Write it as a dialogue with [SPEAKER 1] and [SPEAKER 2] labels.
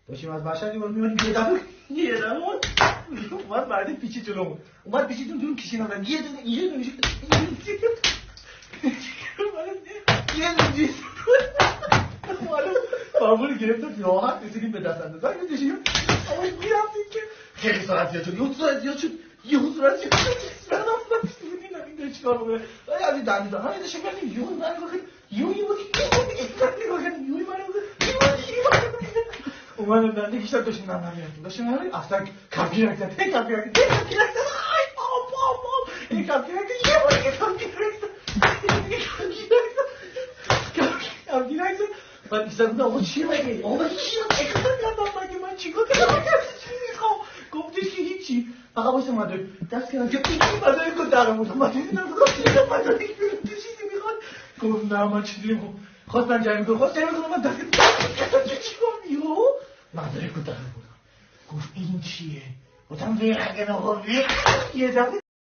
[SPEAKER 1] داشتیم از مشهد می‌اومدیم یه دفعه اومد بعد پیچی جلومون اومد پیچیدون جلوم کشین آمدن یه دونه یه بابول گرفتم راحت رسیدیم به دست اندازه زنگ می‌کشیم اما می‌رفتیم که خیلی سرعت زیاد شد یه صورت شد این چیکار بکنه از این دنده همین داشتیم کردیم یهو من گفتم اومدم دنده کشتم داشتیم داشتیم اصلا کپی رکتن کپی رکتن آی بابا این کپی رکتن یه بار کپی رکتن بعد ایستادم آقا چیه مگه آقا چیه مگه من چیکار کردم گفتش که هیچی فقط واسه مدرک دست کردم که مدرک رو درم بودم مدرک چیزی میخواد گفت نه من چیزی نمیخوام خواست من جمعی کنم من دست کردم چی گفت یهو مدرک رو درم بودم گفت این چیه گفتم ویرگن آقا یه دفعه